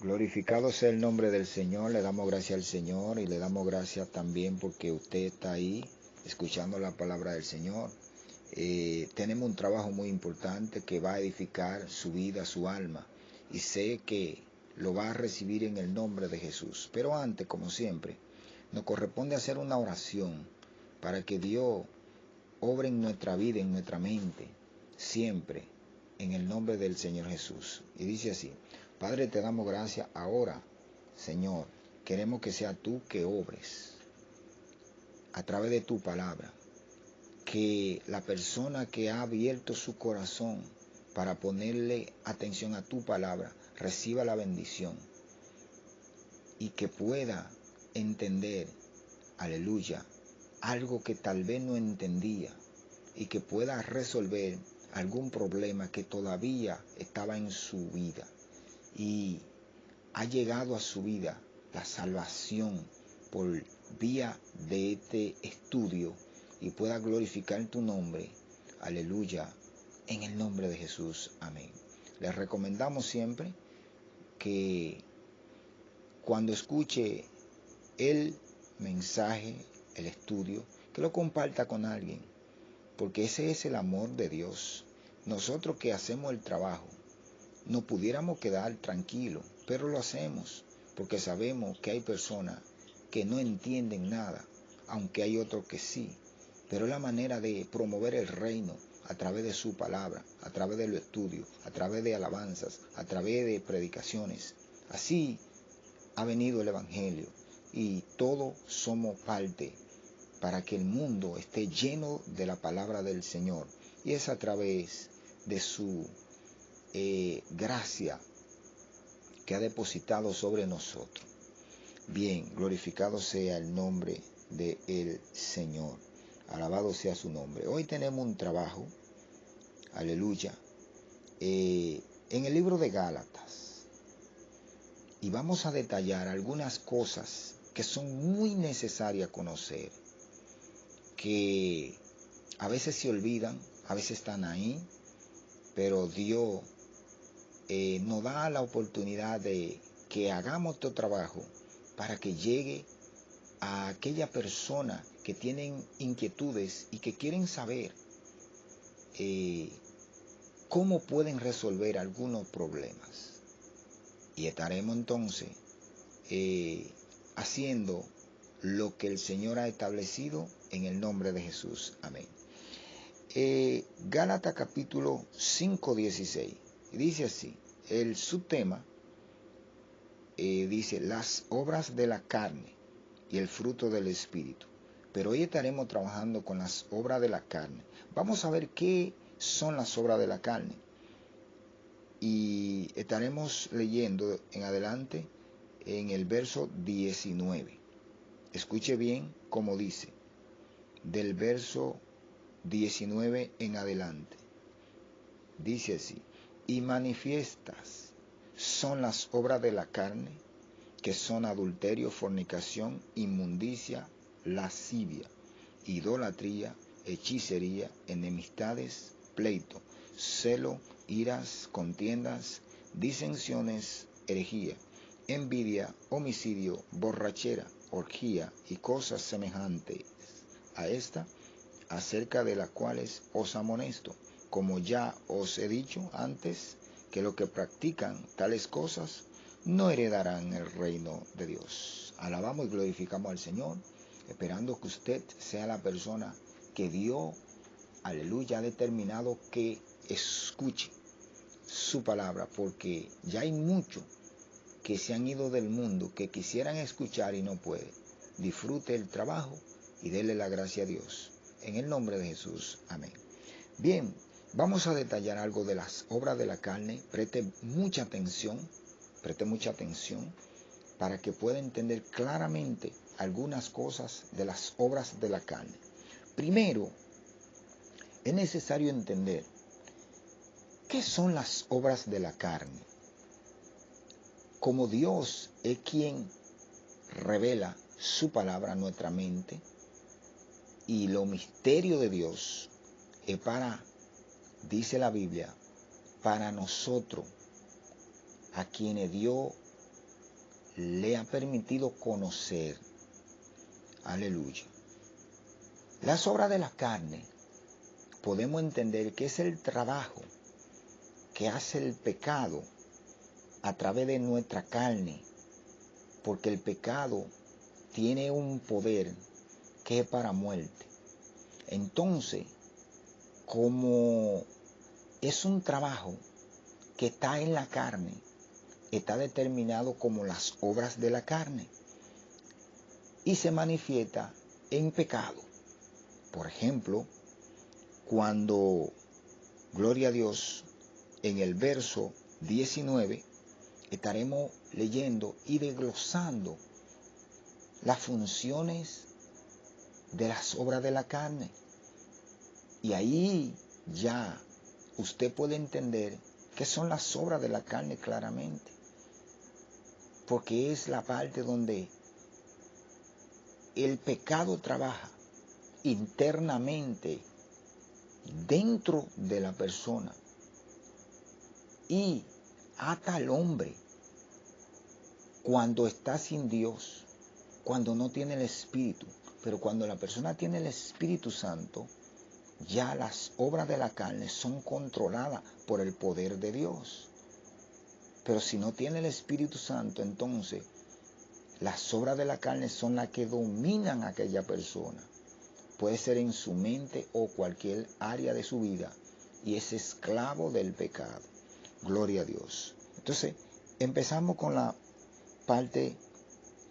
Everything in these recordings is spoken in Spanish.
Glorificado sea el nombre del Señor, le damos gracias al Señor y le damos gracias también porque usted está ahí escuchando la palabra del Señor. Tenemos un trabajo muy importante que va a edificar su vida, su alma, y sé que lo va a recibir en el nombre de Jesús. Pero antes, como siempre, nos corresponde hacer una oración para que Dios obre en nuestra vida, en nuestra mente, siempre, en el nombre del Señor Jesús. Y dice así: Padre, te damos gracias ahora, Señor. Queremos que sea tú que obres a través de tu palabra. Que la persona que ha abierto su corazón para ponerle atención a tu palabra reciba la bendición y que pueda entender, aleluya, algo que tal vez no entendía y que pueda resolver algún problema que todavía estaba en su vida y ha llegado a su vida la salvación por vía de este estudio y pueda glorificar tu nombre, aleluya, en el nombre de Jesús, amén. Les recomendamos siempre que cuando escuche el mensaje, el estudio, que lo comparta con alguien, porque ese es el amor de Dios. Nosotros que hacemos el trabajo, nos pudiéramos quedar tranquilos, pero lo hacemos porque sabemos que hay personas que no entienden nada, aunque hay otros que sí. Pero es la manera de promover el reino a través de su palabra, a través de los estudios, a través de alabanzas, a través de predicaciones. Así ha venido el Evangelio y todos somos parte para que el mundo esté lleno de la palabra del Señor. Y es a través de su gracia que ha depositado sobre nosotros. Bien, glorificado sea el nombre del Señor. Alabado sea su nombre. Hoy tenemos un trabajo, aleluya, en el libro de Gálatas. Y vamos a detallar algunas cosas que son muy necesarias conocer, que a veces se olvidan, a veces están ahí, pero Dios nos da la oportunidad de que hagamos este trabajo para que llegue a aquella persona que tienen inquietudes y que quieren saber cómo pueden resolver algunos problemas. Y estaremos entonces haciendo lo que el Señor ha establecido en el nombre de Jesús. Amén. Gálatas capítulo 5:16. Dice así, el subtema dice las obras de la carne y el fruto del Espíritu. Pero hoy estaremos trabajando con las obras de la carne. Vamos a ver qué son las obras de la carne. Y estaremos leyendo en adelante en el verso 19. Escuche bien cómo dice, del verso 19 en adelante. Dice así, y manifiestas son las obras de la carne, que son adulterio, fornicación, inmundicia, lascivia, idolatría, hechicería, enemistades, pleito, celo, iras, contiendas, disensiones, herejía, envidia, homicidio, borrachera, orgía y cosas semejantes a esta, acerca de las cuales os amonesto, como ya os he dicho antes, que los que practican tales cosas no heredarán el reino de Dios. Alabamos y glorificamos al Señor, esperando que usted sea la persona que Dios, aleluya, ha determinado que escuche su palabra, porque ya hay muchos que se han ido del mundo, que quisieran escuchar y no pueden. Disfrute el trabajo y dele la gracia a Dios. En el nombre de Jesús. Amén. Bien, vamos a detallar algo de las obras de la carne. Preste mucha atención para que pueda entender claramente algunas cosas de las obras de la carne. Primero, es necesario entender qué son las obras de la carne. Como Dios es quien revela su palabra a nuestra mente y lo misterio de Dios es para, dice la Biblia, para nosotros, a quienes Dios le ha permitido conocer. Aleluya. Las obras de la carne podemos entender que es el trabajo que hace el pecado a través de nuestra carne, porque el pecado tiene un poder que es para muerte. Entonces, como es un trabajo que está en la carne, está determinado como las obras de la carne y se manifiesta en pecado. Por ejemplo, cuando, gloria a Dios, en el verso 19 estaremos leyendo y desglosando las funciones de las obras de la carne. Y ahí ya usted puede entender qué son las obras de la carne claramente. Porque es la parte donde el pecado trabaja internamente dentro de la persona y ata al hombre cuando está sin Dios, cuando no tiene el Espíritu. Pero cuando la persona tiene el Espíritu Santo, ya las obras de la carne son controladas por el poder de Dios. Pero si no tiene el Espíritu Santo, entonces las obras de la carne son las que dominan a aquella persona. Puede ser en su mente o cualquier área de su vida, y es esclavo del pecado. Gloria a Dios. Entonces, empezamos con la parte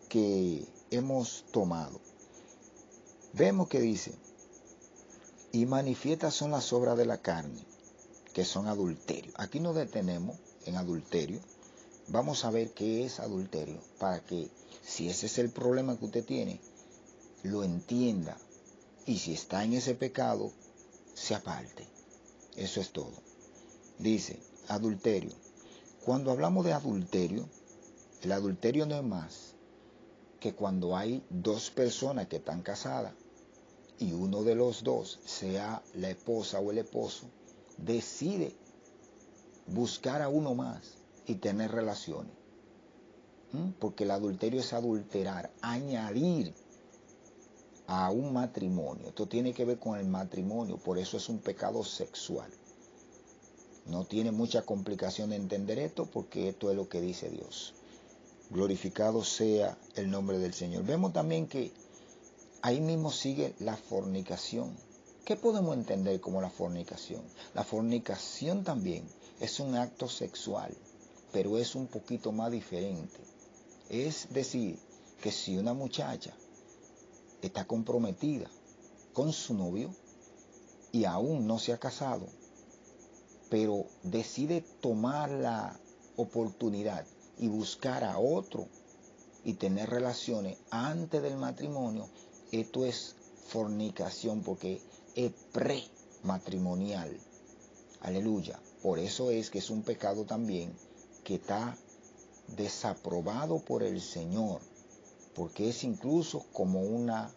que hemos tomado. Vemos que dice, y manifiestas son las obras de la carne, que son adulterio. Aquí nos detenemos en adulterio. Vamos a ver qué es adulterio, para que si ese es el problema que usted tiene, lo entienda. Y si está en ese pecado, se aparte. Eso es todo. Dice, adulterio. Cuando hablamos de adulterio, el adulterio no es más que cuando hay dos personas que están casadas y uno de los dos, sea la esposa o el esposo, decide buscar a uno más y tener relaciones. Porque el adulterio es adulterar, añadir a un matrimonio. Esto tiene que ver con el matrimonio, por eso es un pecado sexual. No tiene mucha complicación de entender esto, porque esto es lo que dice Dios. Glorificado sea el nombre del Señor. Vemos también que ahí mismo sigue la fornicación. ¿Qué podemos entender como la fornicación? La fornicación también es un acto sexual, pero es un poquito más diferente. Es decir, que si una muchacha está comprometida con su novio y aún no se ha casado, pero decide tomar la oportunidad y buscar a otro y tener relaciones antes del matrimonio, esto es fornicación, porque es prematrimonial. Aleluya. Por eso es que es un pecado también que está desaprobado por el Señor, porque es incluso como una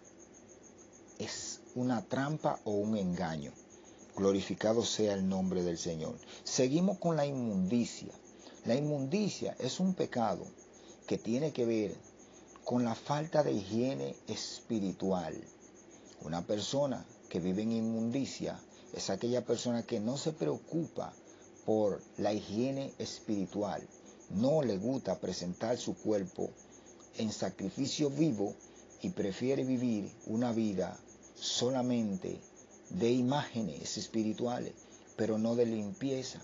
trampa o un engaño. Glorificado sea el nombre del Señor. Seguimos con la inmundicia. La inmundicia es un pecado que tiene que ver con la falta de higiene espiritual. Una persona que vive en inmundicia es aquella persona que no se preocupa por la higiene espiritual. No le gusta presentar su cuerpo en sacrificio vivo y prefiere vivir una vida solamente de imágenes espirituales, pero no de limpieza.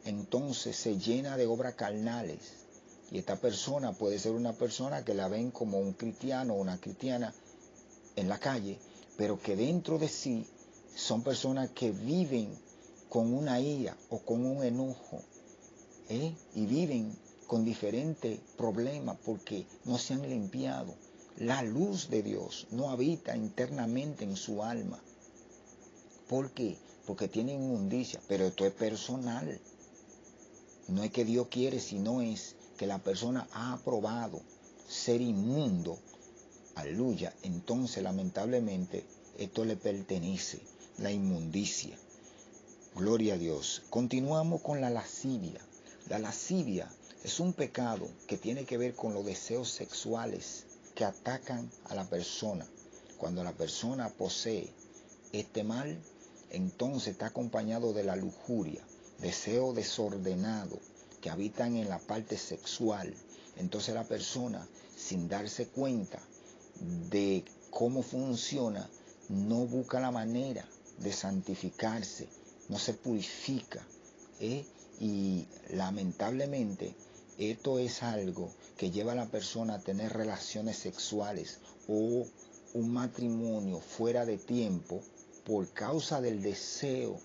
Entonces se llena de obras carnales. Y esta persona puede ser una persona que la ven como un cristiano o una cristiana en la calle, pero que dentro de sí son personas que viven con una ira o con un enojo, y viven con diferentes problemas porque no se han limpiado. La luz de Dios no habita internamente en su alma. ¿Por qué? Porque tienen inmundicia, pero esto es personal. No es que Dios quiere, sino es que la persona ha aprobado ser inmundo. Aleluya. Entonces, lamentablemente, esto le pertenece, la inmundicia. Gloria a Dios. Continuamos con la lascivia. La lascivia Es un pecado que tiene que ver con los deseos sexuales que atacan a la persona. Cuando la persona posee este mal, entonces está acompañado de la lujuria, deseo desordenado que habitan en la parte sexual. Entonces la persona, sin darse cuenta de cómo funciona, no busca la manera de santificarse, no se purifica, y lamentablemente esto es algo que lleva a la persona a tener relaciones sexuales o un matrimonio fuera de tiempo por causa del deseo,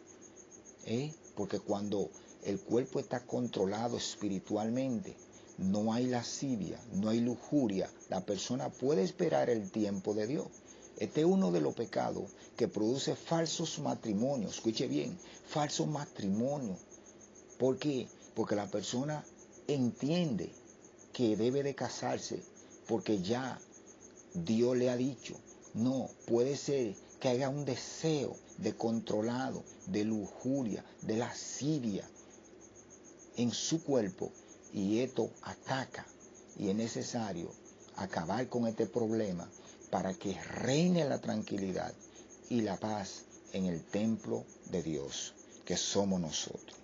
porque cuando el cuerpo está controlado espiritualmente, no hay lascivia, no hay lujuria, la persona puede esperar el tiempo de Dios. Este es uno de los pecados que produce falsos matrimonios. Escuche bien, falsos matrimonios. ¿Por qué? Porque la persona entiende que debe de casarse porque ya Dios le ha dicho. No, puede ser que haya un deseo de controlado, de lujuria, de lascivia en su cuerpo, y esto ataca, y es necesario acabar con este problema para que reine la tranquilidad y la paz en el templo de Dios, que somos nosotros.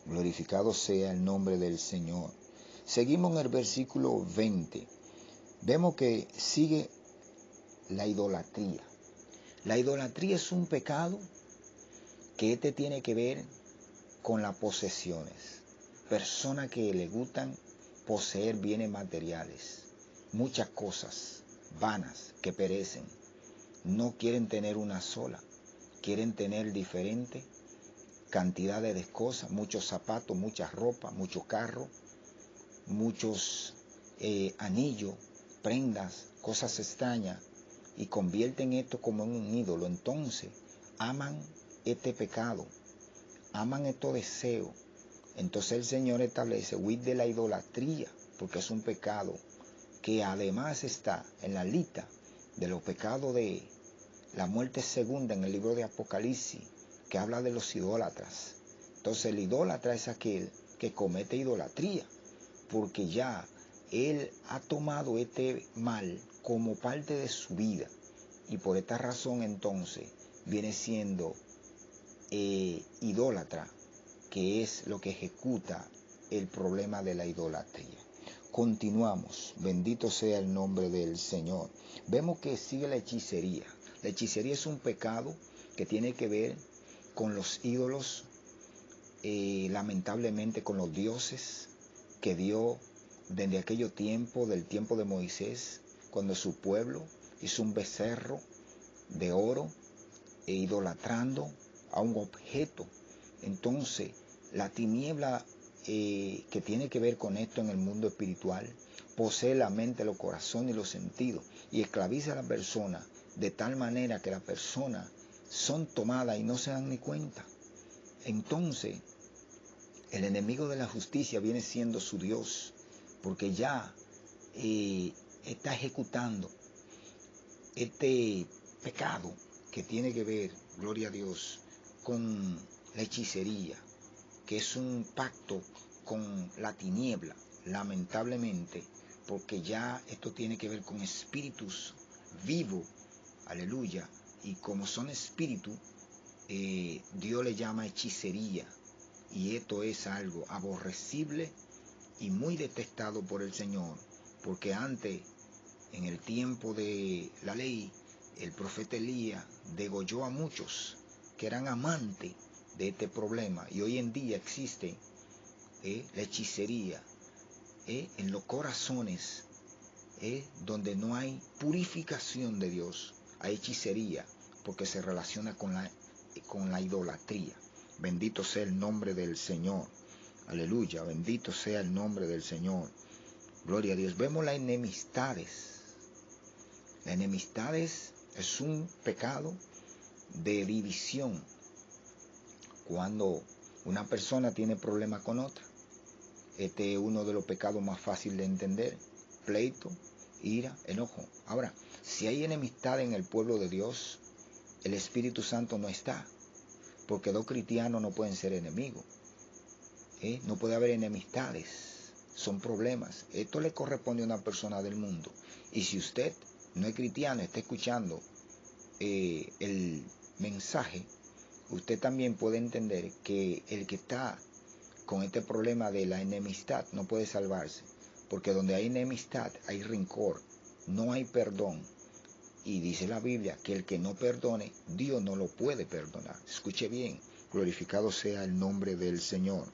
Glorificado sea el nombre del Señor. Seguimos en el versículo 20. Vemos que sigue la idolatría. La idolatría es un pecado que tiene que ver con las posesiones. Personas que le gustan poseer bienes materiales, muchas cosas vanas que perecen. No quieren tener una sola, quieren tener diferentes cantidades de cosas, muchos zapatos, muchas ropas, muchos carros, muchos anillos, prendas, cosas extrañas, y convierten esto como en un ídolo. Entonces aman este pecado, aman estos deseos. Entonces el Señor establece huir de la idolatría, porque es un pecado que además está en la lista de los pecados de la muerte segunda en el libro de Apocalipsis, que habla de los idólatras. Entonces el idólatra es aquel que comete idolatría, porque ya él ha tomado este mal como parte de su vida, y por esta razón entonces viene siendo idólatra, que es lo que ejecuta el problema de la idolatría. Continuamos, bendito sea el nombre del Señor. Vemos que sigue la hechicería. La hechicería es un pecado que tiene que ver con los ídolos, lamentablemente con los dioses que dio desde aquellos tiempos, del tiempo de Moisés, cuando su pueblo hizo un becerro de oro e idolatrando a un objeto. Entonces, la tiniebla que tiene que ver con esto en el mundo espiritual posee la mente, los corazones y los sentidos, y esclaviza a la persona de tal manera que las personas son tomadas y no se dan ni cuenta. Entonces, el enemigo de la justicia viene siendo su Dios, porque ya está ejecutando este pecado que tiene que ver, gloria a Dios, con la hechicería, que es un pacto con la tiniebla, lamentablemente, porque ya esto tiene que ver con espíritus vivos, aleluya, y como son espíritus, Dios le llama hechicería, y esto es algo aborrecible y muy detestado por el Señor, porque antes, en el tiempo de la ley, el profeta Elías degolló a muchos que eran amantes de este problema, y hoy en día existe la hechicería en los corazones, donde no hay purificación de Dios. Hay hechicería porque se relaciona con la idolatría. Bendito sea el nombre del Señor. Aleluya, bendito sea el nombre del Señor. Gloria a Dios. Vemos las enemistades. Las enemistades es un pecado de división. Cuando una persona tiene problemas con otra, este es uno de los pecados más fáciles de entender. Pleito, ira, enojo. Ahora, si hay enemistad en el pueblo de Dios, el Espíritu Santo no está, porque dos cristianos no pueden ser enemigos. No puede haber enemistades, son problemas. Esto le corresponde a una persona del mundo. Y si usted no es cristiano, está escuchando el mensaje, usted también puede entender que el que está con este problema de la enemistad no puede salvarse, porque donde hay enemistad hay rencor, no hay perdón. Y dice la Biblia que el que no perdone, Dios no lo puede perdonar. Escuche bien, glorificado sea el nombre del Señor.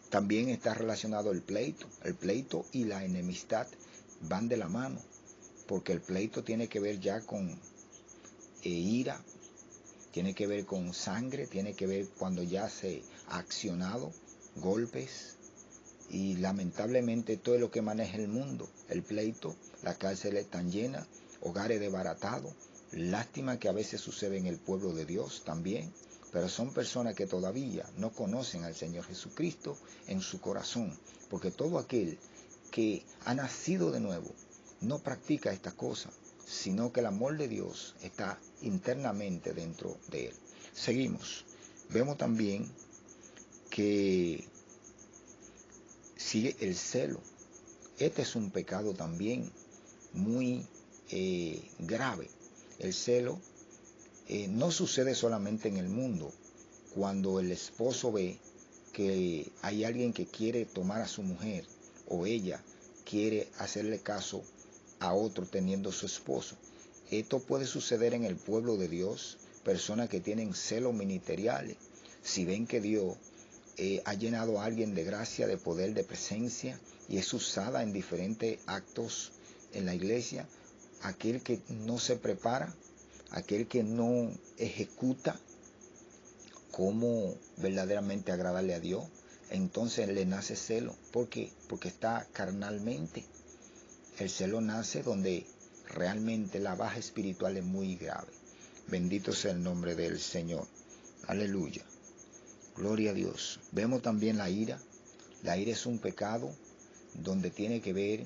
También está relacionado el pleito y la enemistad van de la mano, porque el pleito tiene que ver ya con ira, tiene que ver con sangre, tiene que ver cuando ya se ha accionado golpes, y lamentablemente todo es lo que maneja el mundo, el pleito. Las cárceles están llenas, hogares desbaratados. Lástima que a veces sucede en el pueblo de Dios también, pero son personas que todavía no conocen al Señor Jesucristo en su corazón, porque todo aquel que ha nacido de nuevo no practica esta cosa, sino que el amor de Dios está internamente dentro de él. Seguimos. Vemos también que sigue el celo. Este es un pecado también muy grave. El celo no sucede solamente en el mundo. Cuando el esposo ve que hay alguien que quiere tomar a su mujer, o ella quiere hacerle caso a otro teniendo su esposo. Esto puede suceder en el pueblo de Dios, personas que tienen celos ministeriales. Si ven que Dios ha llenado a alguien de gracia, de poder, de presencia, y es usada en diferentes actos en la iglesia, aquel que no se prepara, aquel que no ejecuta cómo verdaderamente agradarle a Dios, entonces le nace celo. ¿Por qué? Porque está carnalmente. El celo nace donde realmente la baja espiritual es muy grave. Bendito sea el nombre del Señor. Aleluya. Gloria a Dios. Vemos también la ira. La ira es un pecado donde tiene que ver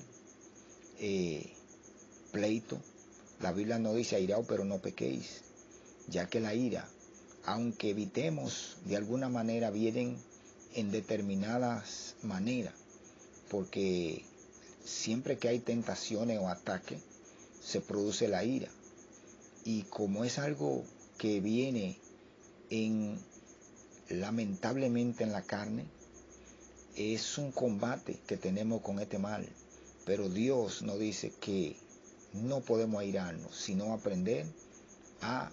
pleito. La Biblia no dice airaos, pero no pequéis, ya que la ira, aunque evitemos de alguna manera, vienen en determinadas maneras, porque siempre que hay tentaciones o ataques, se produce la ira. Y como es algo que viene lamentablemente en la carne, es un combate que tenemos con este mal. Pero Dios nos dice que no podemos airarnos, sino aprender a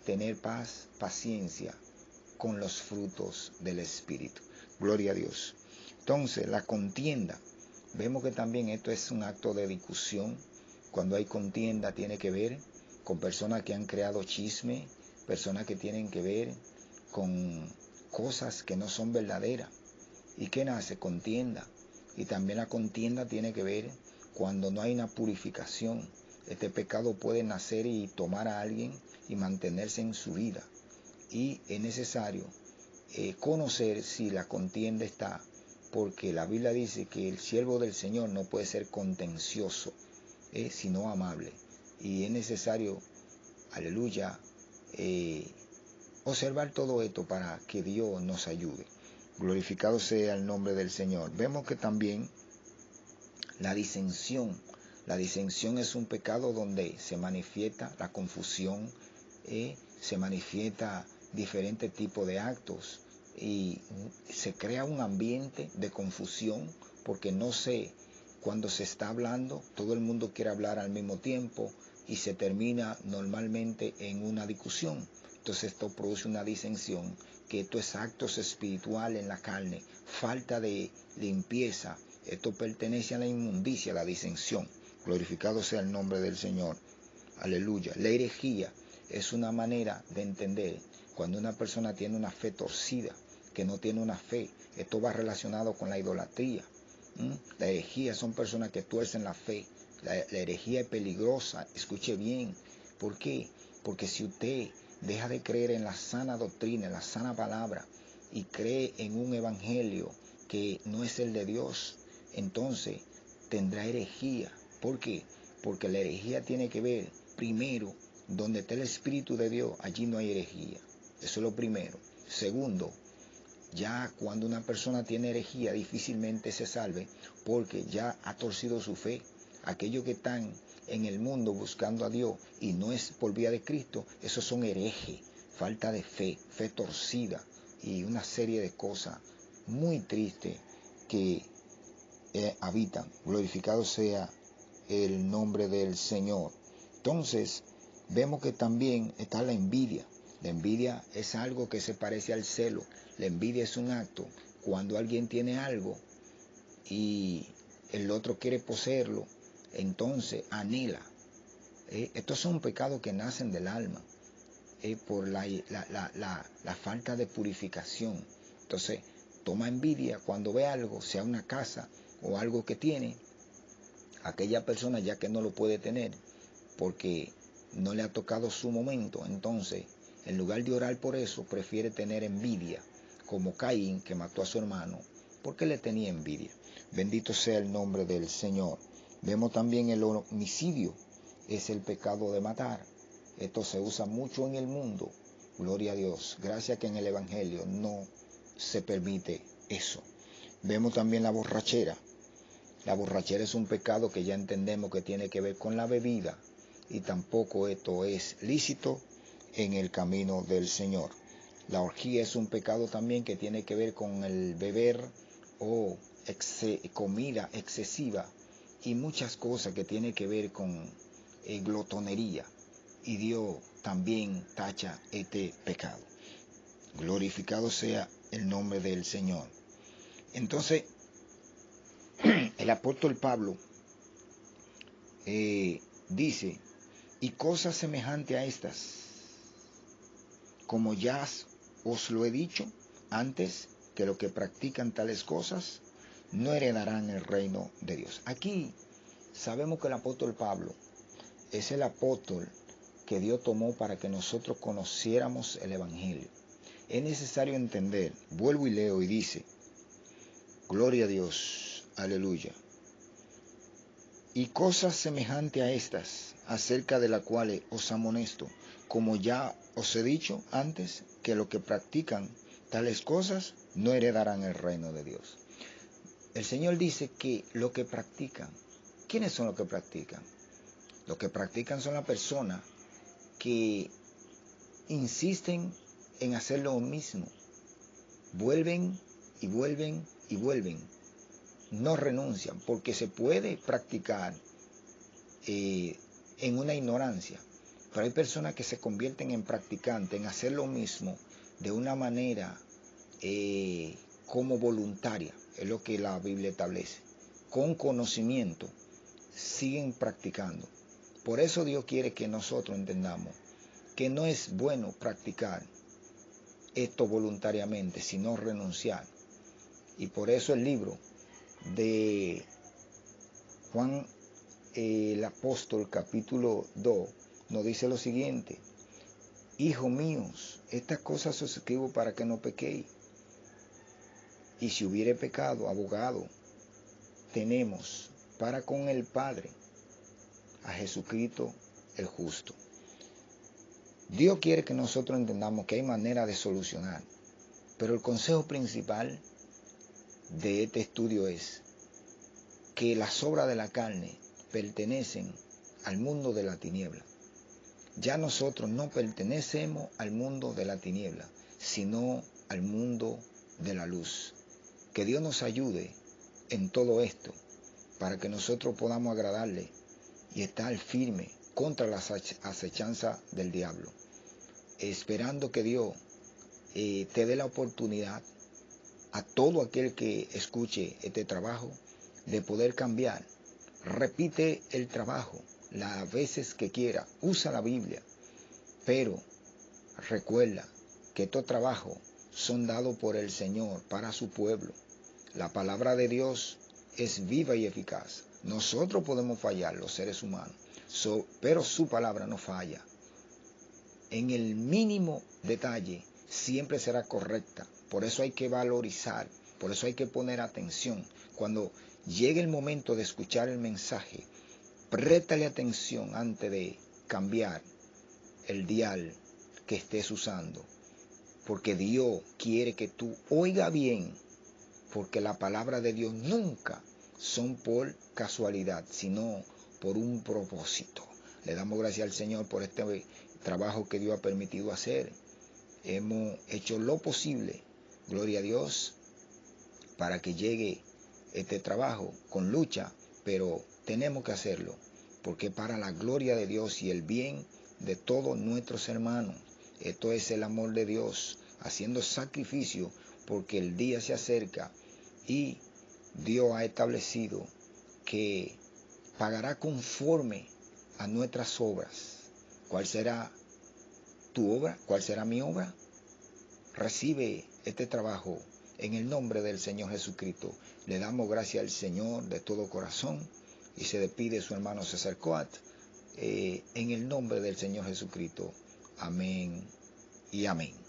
tener paz, paciencia con los frutos del Espíritu. Gloria a Dios. Entonces, la contienda. Vemos que también esto es un acto de discusión. Cuando hay contienda tiene que ver con personas que han creado chisme, personas que tienen que ver con cosas que no son verdaderas. ¿Y qué nace? Contienda. Y también la contienda tiene que ver cuando no hay una purificación. Este pecado puede nacer y tomar a alguien y mantenerse en su vida. Y es necesario conocer si la contienda está, porque la Biblia dice que el siervo del Señor no puede ser contencioso, sino amable. Y es necesario, aleluya, observar todo esto para que Dios nos ayude. Glorificado sea el nombre del Señor. Vemos que también la disensión. La disensión es un pecado donde se manifiesta la confusión, se manifiesta diferentes tipos de actos y se crea un ambiente de confusión porque no sé, cuando se está hablando, todo el mundo quiere hablar al mismo tiempo y se termina normalmente en una discusión. Entonces esto produce una disensión, que esto es actos espirituales en la carne, falta de limpieza. Esto pertenece a la inmundicia, a la disensión. Glorificado sea el nombre del Señor. Aleluya. La herejía es una manera de entender cuando una persona tiene una fe torcida, que no tiene una fe. Esto va relacionado con la idolatría. La herejía son personas que tuercen la fe. La herejía es peligrosa. Escuche bien. ¿Por qué? Porque si usted deja de creer en la sana doctrina, en la sana palabra, y cree en un evangelio que no es el de Dios, entonces tendrá herejía. ¿Por qué? Porque la herejía tiene que ver, primero, donde está el Espíritu de Dios, allí no hay herejía. Eso es lo primero. Segundo, Ya cuando una persona tiene herejía, difícilmente se salve porque ya ha torcido su fe. Aquellos que están en el mundo buscando a Dios y no es por vía de Cristo, esos son herejes, falta de fe, fe torcida y una serie de cosas muy tristes que habitan. Glorificado sea el nombre del Señor. Entonces, vemos que también está la envidia. La envidia es algo que se parece al celo. La envidia es un acto cuando alguien tiene algo y el otro quiere poseerlo, entonces anhela. Estos son pecados que nacen del alma por la falta de purificación. Entonces, toma envidia cuando ve algo, sea una casa o algo que tiene, aquella persona ya que no lo puede tener porque no le ha tocado su momento, entonces en lugar de orar por eso prefiere tener envidia, como Caín que mató a su hermano porque le tenía envidia. Bendito sea el nombre del Señor. Vemos también el homicidio, es el pecado de matar. Esto se usa mucho en el mundo, gloria a Dios, gracias que en el Evangelio no se permite eso. Vemos también la borrachera. La borrachera es un pecado que ya entendemos que tiene que ver con la bebida y tampoco esto es lícito en el camino del Señor. La orgía es un pecado también que tiene que ver con el beber o comida excesiva y muchas cosas que tienen que ver con glotonería. Y Dios también tacha este pecado. Glorificado sea el nombre del Señor. Entonces, el apóstol Pablo dice, y cosas semejantes a estas, como ya os lo he dicho antes, que los que practican tales cosas no heredarán el reino de Dios. Aquí sabemos que el apóstol Pablo es el apóstol que Dios tomó para que nosotros conociéramos el Evangelio. Es necesario entender, vuelvo y leo y dice, gloria a Dios, aleluya. Y cosas semejantes a estas, acerca de las cuales os amonesto, como ya os he dicho antes, que los que practican tales cosas no heredarán el reino de Dios. El Señor dice que los que practican, ¿quiénes son los que practican? Los que practican son las personas que insisten en hacer lo mismo, vuelven y vuelven y vuelven, no renuncian, porque se puede practicar en una ignorancia, pero hay personas que se convierten en practicantes, en hacer lo mismo de una manera como voluntaria, es lo que la Biblia establece, con conocimiento, siguen practicando. Por eso Dios quiere que nosotros entendamos que no es bueno practicar esto voluntariamente, sino renunciar. Y por eso el libro de Juan el apóstol capítulo 2 nos dice lo siguiente: hijos míos, estas cosas os escribo para que no pequéis. Y si hubiere pecado, abogado tenemos para con el Padre, a Jesucristo el justo. Dios quiere que nosotros entendamos que hay manera de solucionar, pero el consejo principal de este estudio es que las obras de la carne pertenecen al mundo de la tiniebla. Ya nosotros no pertenecemos al mundo de la tiniebla, sino al mundo de la luz. Que Dios nos ayude en todo esto, para que nosotros podamos agradarle y estar firme contra las acechanzas del diablo, esperando que Dios te dé la oportunidad a todo aquel que escuche este trabajo de poder cambiar. Repite el trabajo las veces que quiera, usa la Biblia, pero recuerda que estos trabajos son dados por el Señor para su pueblo. La palabra de Dios es viva y eficaz. Nosotros podemos fallar, los seres humanos, pero su palabra no falla. En el mínimo detalle siempre será correcta. Por eso hay que valorizar, por eso hay que poner atención. Cuando llegue el momento de escuchar el mensaje, préstale atención antes de cambiar el dial que estés usando. porque Dios quiere que tú oiga bien, porque la palabra de Dios nunca son por casualidad, sino por un propósito. Le damos gracias al Señor por este trabajo que Dios ha permitido hacer. Hemos hecho lo posible, gloria a Dios, para que llegue este trabajo con lucha, pero tenemos que hacerlo, porque para la gloria de Dios y el bien de todos nuestros hermanos. Esto es el amor de Dios, haciendo sacrificio, porque el día se acerca y Dios ha establecido que pagará conforme a nuestras obras. ¿Cuál será tu obra? ¿Cuál será mi obra? Recibe este trabajo en el nombre del Señor Jesucristo. Le damos gracias al Señor de todo corazón y se despide su hermano César Coat en el nombre del Señor Jesucristo. Amén y amén.